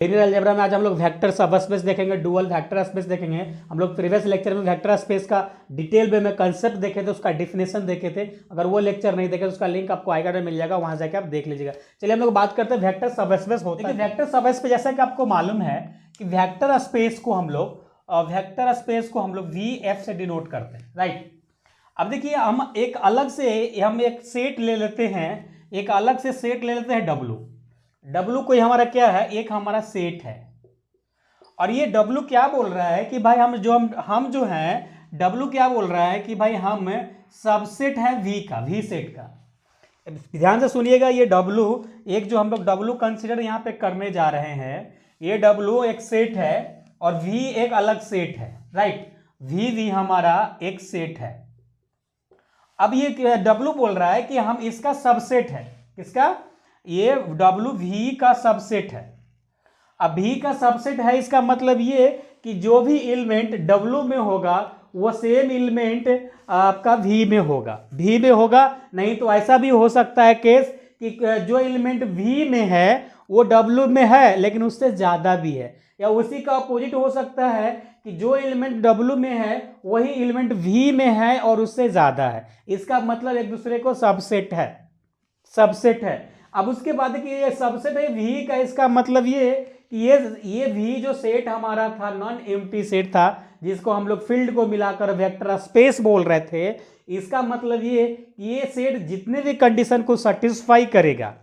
Linear algebra में आज हम लोग वेक्टर सबस्पेस देखेंगे, डुअल वेक्टर स्पेस देखेंगे। हम लोग प्रीवियस लेक्चर में वेक्टर स्पेस का डिटेल वे में कंसेप्ट देखे थे, उसका डिफिनेशन देखे थे। अगर वो लेक्चर नहीं देखे तो उसका लिंक आपको आई कार्ड में मिल जाएगा, वहां जाकर आप देख लीजिएगा। चलिए हम लोग बात करते हैं वेक्टर सबस्पेस होता है। वेक्टर सबस्पेस जैसा कि आपको मालूम है कि वेक्टर स्पेस को हम लोग VF से डिनोट करते हैं, राइट। अब देखिए हम एक सेट ले लेते हैं W कोई हमारा क्या है, एक हमारा सेट है। और ये W क्या बोल रहा है कि भाई हम जो हैं W क्या बोल रहा है कि भाई हम सबसेट है V सेट का। ध्यान से सुनिएगा, ये W एक जो हम लोग W कंसीडर यहाँ पे करने जा रहे हैं, ये W एक सेट है और V एक अलग सेट है, राइट। V हमारा एक सेट है। अब ये W बोल रहा है कि हम इसका सबसेट है, किसका, ये W V का सबसेट है। अब V का सबसेट है, इसका मतलब ये कि जो भी एलिमेंट W में होगा वो सेम एलिमेंट आपका V में होगा। नहीं तो ऐसा भी हो सकता है केस कि जो एलिमेंट V में है वो W में है लेकिन उससे ज्यादा भी है, या उसी का अपोजिट हो सकता है कि जो एलिमेंट W में है वही एलिमेंट V में है और उससे ज्यादा है। इसका मतलब एक दूसरे को सबसेट है। अब उसके बाद कि ये सबसेट है V का, इसका मतलब ये कि ये V जो सेट हमारा था, नॉन एम्प्टी सेट था, जिसको हम लोग फील्ड को मिलाकर वेक्टर स्पेस बोल रहे थे। इसका मतलब ये सेट जितने भी कंडीशन को सेटिस्फाई करेगा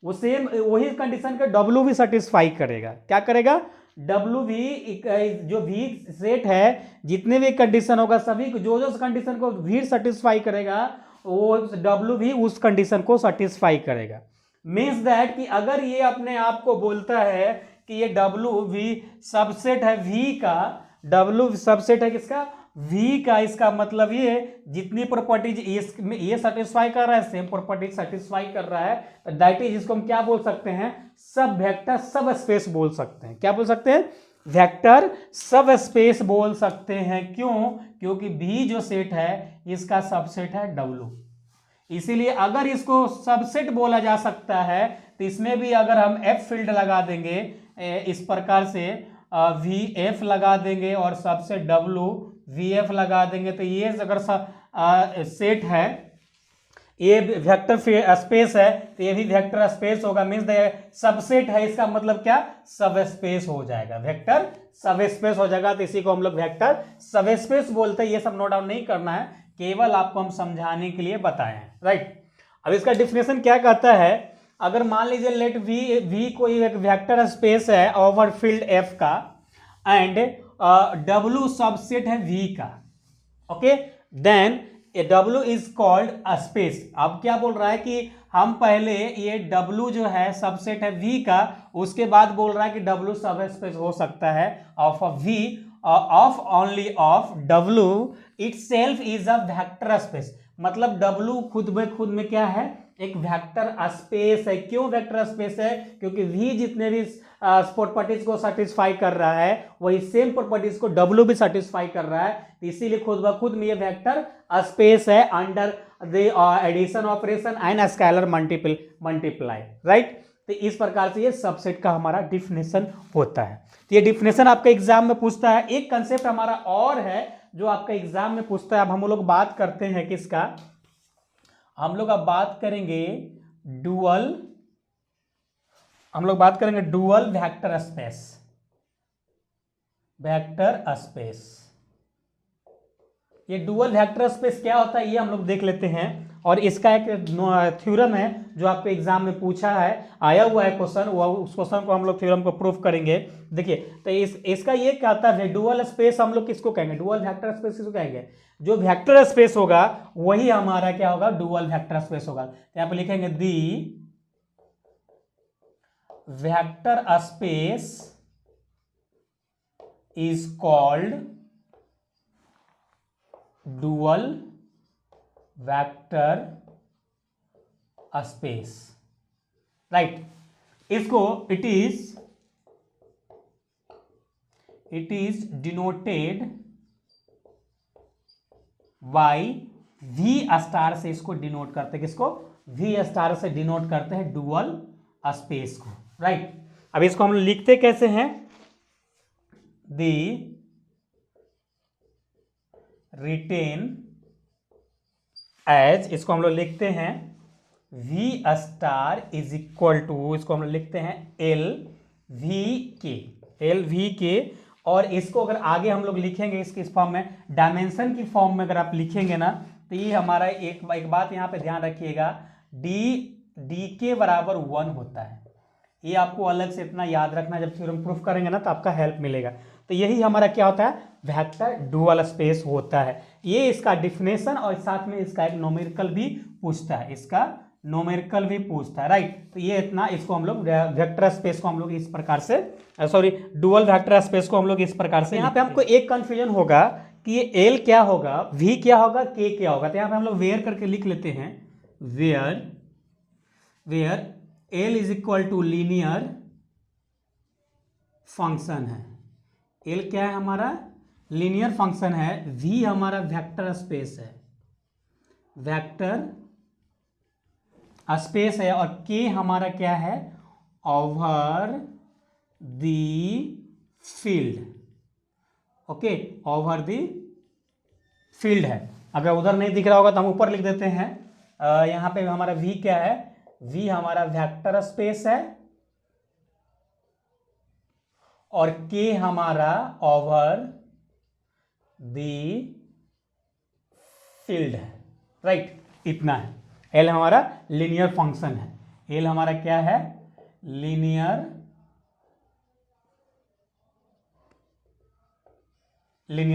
वो सेम वही कंडीशन का W भी सेटिस्फाई करेगा। क्या करेगा, W भी जो V सेट है जितने भी कंडीशन होगा सभी जो कंडीशन को V सेटिस्फाई करेगा वो W भी उस कंडीशन को सेटिस्फाई करेगा। मीन्स दैट कि अगर ये अपने आप को बोलता है कि ये W V सबसेट है V का, W सबसेट है किसका, V का, इसका मतलब ये जितनी प्रॉपर्टीज ये सेटिस्फाई कर रहा है सेम प्रॉपर्टी सेटिस्फाई कर रहा है, तो दैट इज इसको हम क्या बोल सकते हैं, सब वेक्टर सब स्पेस बोल सकते हैं। क्या बोल सकते हैं, वेक्टर सब स्पेस बोल सकते हैं। क्यों, क्योंकि V जो सेट है इसका सबसेट है W। इसीलिए अगर इसको सबसेट बोला जा सकता है तो इसमें भी अगर हम F फील्ड लगा देंगे इस प्रकार से VF लगा देंगे और सबसेट W VF लगा देंगे, तो ये अगर सेट है, ये वेक्टर स्पेस है तो ये भी वेक्टर स्पेस होगा। मीन्स सबसेट है, इसका मतलब क्या, सब स्पेस हो जाएगा, वेक्टर सब स्पेस हो जाएगा। तो इसी को हम लोग वेक्टर सब स्पेस बोलते हैं। ये सब नोट डाउन नहीं करना है, केवल आपको हम समझाने के लिए बताए हैं, राइट। अब इसका डिफिनेशन क्या कहता है, अगर मान लीजिए लेट V कोई एक वेक्टर स्पेस है ओवर फील्ड F का एंड W सबसेट है V का, okay, then W is called a space. अब क्या बोल रहा है कि हम पहले ये W जो है सबसेट है V का, उसके बाद बोल रहा है कि W सब स्पेस हो सकता है of V of only of W itself is a vector space. मतलब W खुद में क्या है, एक वेक्टर स्पेस है। क्यों वेक्टर स्पेस है, क्योंकि V जितने भी प्रॉपर्टीज को सेटिस्फाई कर रहा है वही सेम प्रॉपर्टीज को W भी सेटिस्फाई कर रहा है, तो इसीलिए खुद ब खुद में ये वेक्टर स्पेस है under the addition operation and scalar multiply, right. तो इस प्रकार से ये सबसेट का हमारा डिफिनेशन होता है। तो ये डिफिनेशन आपका एग्जाम में पूछता है। एक कंसेप्ट हमारा और है जो आपका एग्जाम में पूछता है। अब हम लोग बात करते हैं किसका, हम लोग अब बात करेंगे डुअल वेक्टर स्पेस। ये डुअल वेक्टर स्पेस क्या होता है ये हम लोग देख लेते हैं। और इसका एक थ्योरम है जो आपके एग्जाम में पूछा है, आया हुआ है क्वेश्चन, उस क्वेश्चन को हम लोग थ्योरम को प्रूफ करेंगे। देखिए तो इसका ये कहता है डुअल स्पेस हम लोग किसको कहेंगे, डुअल वेक्टर स्पेस किसको कहेंगे, जो वेक्टर स्पेस होगा वही हमारा क्या होगा, डुअल वेक्टर स्पेस होगा। तो यहां पे लिखेंगे the vector space is called dual vector space, right. इसको it is denoted by V star से इसको डिनोट करते हैं। किसको, V स्टार से डिनोट करते हैं डुअल स्पेस को, राइट। अब इसको हम लोग लिखते कैसे हैं, दी रिटेन एज, इसको हम लोग लिखते हैं V star is equal to, इसको हम लोग लिखते हैं एल वी के। और इसको अगर आगे हम लोग लिखेंगे इसके इस फॉर्म में, डायमेंशन की फॉर्म में अगर आप लिखेंगे ना, तो ये हमारा एक बात यहाँ पे ध्यान रखिएगा, डी के बराबर 1 होता है। ये आपको अलग से इतना याद रखना, जब थ्योरम प्रूफ करेंगे ना तो आपका हेल्प मिलेगा। तो यही हमारा क्या होता है, वेक्टर डुअल स्पेस होता है। ये इसका डिफिनेशन और साथ में इसका एक न्यूमेरिकल भी पूछता है, इसका न्यूमेरिकल भी पूछता है, राइट। तो ये इतना, इसको हम लोग वेक्टर स्पेस को हम लोग इस प्रकार से, सॉरी डुअल वेक्टर स्पेस को हम लोग इस प्रकार से, यहाँ पे हमको एक कंफ्यूजन होगा कि ये एल क्या होगा, वी क्या होगा, के क्या होगा। तो यहाँ पे हम लोग वेयर करके लिख लेते हैं, where L is equal to linear function है। एल क्या है हमारा, लीनियर फंक्शन है। वी हमारा वेक्टर स्पेस है, वेक्टर स्पेस है। और के हमारा क्या है, over the field, okay, over the field है। अगर उधर नहीं दिख रहा होगा तो हम ऊपर लिख देते हैं। यहाँ पे हमारा वी क्या है, वी हमारा वेक्टर स्पेस है और के हमारा ओवर द फील्ड है, राइट। इतना है। एल हमारा लीनियर फंक्शन है, एल हमारा क्या है, लीनियर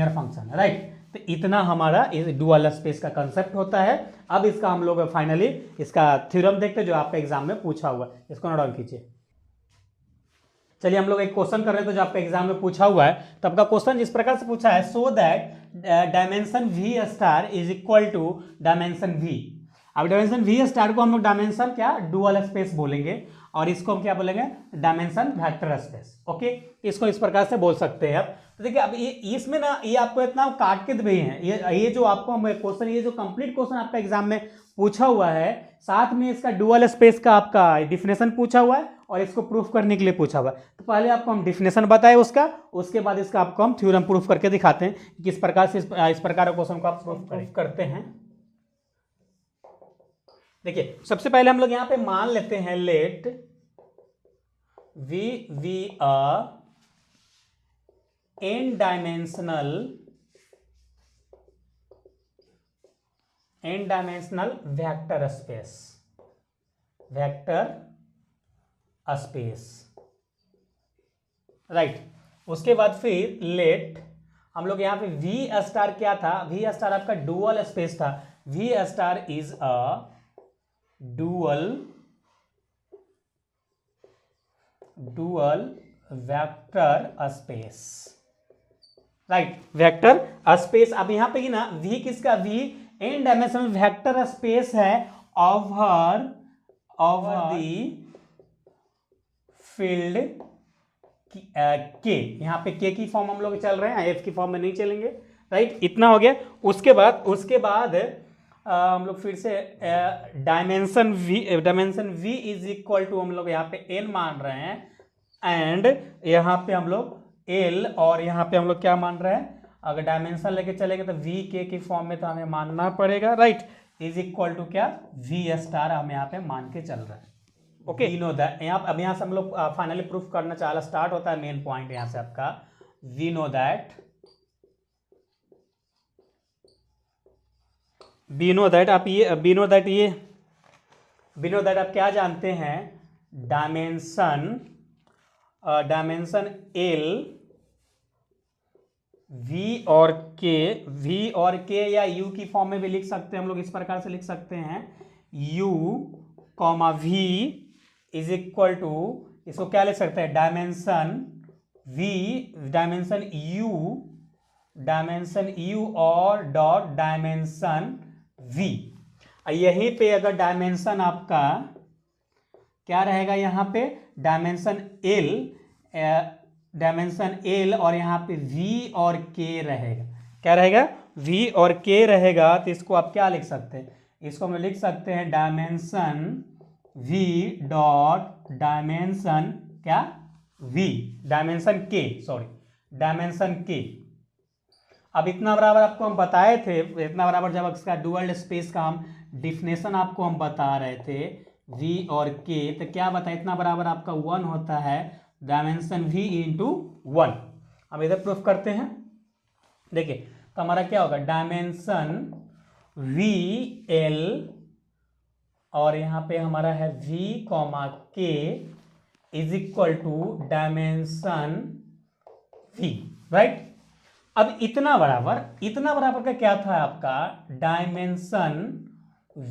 फंक्शन है, राइट। तो इतना हमारा इस डुअल स्पेस का कंसेप्ट होता है। अब इसका हम लोग फाइनली इसका थ्योरम देखते हैं जो आपका एग्जाम में पूछा हुआ है। इसको नोट डाउन कीजिए। चलिए हम लोग एक क्वेश्चन कर रहे थे जो आपका एग्जाम में पूछा हुआ है। तो आपका क्वेश्चन जिस प्रकार से पूछा है, so that dimension V star is equal to dimension V. अब डायमेंशन वी स्टार को हम लोग डायमेंशन क्या, डुअल स्पेस बोलेंगे, और इसको हम क्या बोलेंगे, डायमेंशन वेक्टर स्पेस, ओके। इसको इस प्रकार से बोल सकते हैं। अब तो देखिए, अब ये इसमें ना, ये आपको इतना काट के दे हैं, ये जो आपको क्वेश्चन, ये जो कंप्लीट क्वेश्चन आपका एग्जाम में पूछा हुआ है, साथ में इसका डुअल स्पेस का आपका डिफिनेशन पूछा हुआ है और इसको प्रूफ करने के लिए पूछा हुआ है। तो पहले आपको हम डिफिनेशन बताए उसका, उसके बाद इसका आपको हम थ्योरम प्रूफ करके दिखाते हैं कि किस प्रकार से इस प्रकार के क्वेश्चन को आप प्रूफ करते हैं। देखिए, सबसे पहले हम लोग यहाँ पे मान लेते हैं, let V a n dimensional vector space, right. उसके बाद फिर लेट हम लोग यहाँ पे वी स्टार क्या था, वी स्टार आपका डुअल स्पेस था। V star is a dual vector space, right, vector space. अब यहां पे ही ना, वी किसका, V n dimensional vector space है ओवर द फील्ड के। यहां पे के की फॉर्म हम लोग चल रहे हैं, एफ की फॉर्म में नहीं चलेंगे, राइट। इतना हो गया। उसके बाद हम लोग फिर से dimension V is equal to, हम लोग यहाँ पे n मान रहे हैं, एंड यहाँ पे हम लोग एल, और यहाँ पे हम लोग क्या मान रहे हैं, अगर डायमेंशन लेके चलेंगे तो वी के की फॉर्म में तो हमें मानना पड़ेगा, राइट। इज इक्वल टू क्या, वी स्टार हम यहाँ पे मान के चल रहे हैं, ओके। वी नो दैट, अब यहाँ से हम लोग फाइनली प्रूफ करना चाह रहे, स्टार्ट होता है मेन पॉइंट यहाँ से आपका, वी नो दैट आप क्या जानते हैं, डायमेंशन एल वी और के या यू की फॉर्म में भी लिख सकते हैं हम लोग, इस प्रकार से लिख सकते हैं, u comma V is equal to, इसको क्या लिख सकते हैं, डायमेंशन यू और डॉट डायमेंशन वी। यहीं पे अगर डायमेंशन आपका क्या रहेगा, यहाँ पे डायमेंशन एल और यहाँ पे v और k रहेगा। क्या रहेगा, v और k रहेगा। तो इसको आप क्या लिख सकते हैं, इसको हम लिख सकते हैं डायमेंशन v डॉट डायमेंशन क्या, v, dimension k, sorry dimension k। अब इतना बराबर आपको हम बताए थे, इतना बराबर जब इसका डुअल स्पेस का हम डिफिनेशन आपको हम बता रहे थे v और k, तो क्या बताए, इतना बराबर आपका 1 होता है डायमेंशन v इंटू 1। अब इधर प्रूफ करते हैं, देखिए तो हमारा क्या होगा, डायमेंशन v l और यहाँ पे हमारा है v k is equal to dimension v, right. अब इतना बराबर का क्या था आपका, डायमेंशन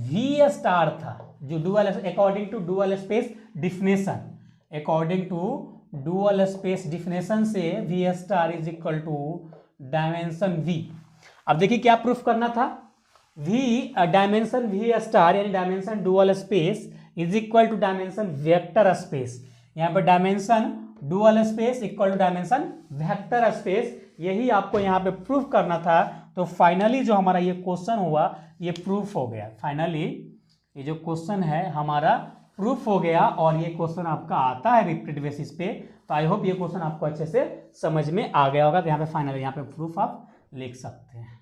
v स्टार था, जो dual according to dual space definition, according to dual space definition से v star is equal to dimension v। अब देखिए क्या प्रूफ करना था, v डायमेंशन v स्टार यानी dimension dual space is equal to dimension vector space. यहाँ पर dimension dual space equal to dimension vector space, यही आपको यहाँ पे प्रूफ करना था। तो फाइनली जो हमारा ये क्वेश्चन हुआ ये प्रूफ हो गया, फाइनली ये जो क्वेश्चन है हमारा प्रूफ हो गया, और ये क्वेश्चन आपका आता है रिपीटेड बेसिस पे। तो आई होप ये क्वेश्चन आपको अच्छे से समझ में आ गया होगा। तो यहाँ पे फाइनली यहाँ पे प्रूफ आप लिख सकते हैं,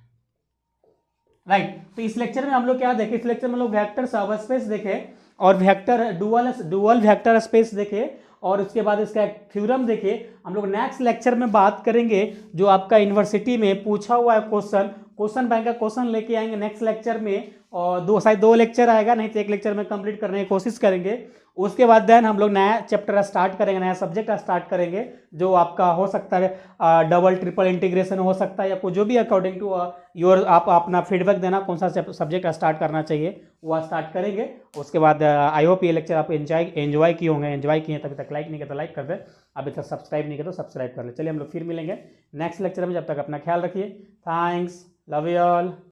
राइट। तो इस लेक्चर में हम लोग क्या देखे, इस लेक्चर में हम लोग वेक्टर सबस्पेस देखे और वेक्टर डुअल वेक्टर स्पेस देखे, और उसके बाद इसका एक थ्योरम देखे। हम लोग नेक्स्ट लेक्चर में बात करेंगे जो आपका यूनिवर्सिटी में पूछा हुआ है क्वेश्चन बैंक का क्वेश्चन लेके आएंगे नेक्स्ट लेक्चर में, और शायद 2 लेक्चर आएगा, नहीं तो 1 लेक्चर में कंप्लीट करने की कोशिश करेंगे। उसके बाद देन हम लोग नया चैप्टर स्टार्ट करेंगे, नया सब्जेक्ट स्टार्ट करेंगे, जो आपका हो सकता है डबल ट्रिपल इंटीग्रेशन हो सकता है, या कोई जो भी अकॉर्डिंग टू योर, आप अपना फीडबैक देना कौन सा सब्जेक्ट स्टार्ट करना चाहिए, वो स्टार्ट करेंगे। उसके बाद आई होप ये लेक्चर आप एंजॉय किए होंगे, एंजॉय किए तभी तक लाइक नहीं किया तो लाइक कर दे, अभी तक सब्सक्राइब नहीं किया तो सब्सक्राइब कर ले। चलिए हम लोग फिर मिलेंगे नेक्स्ट लेक्चर में, जब तक अपना ख्याल रखिए। Thanks, love you all.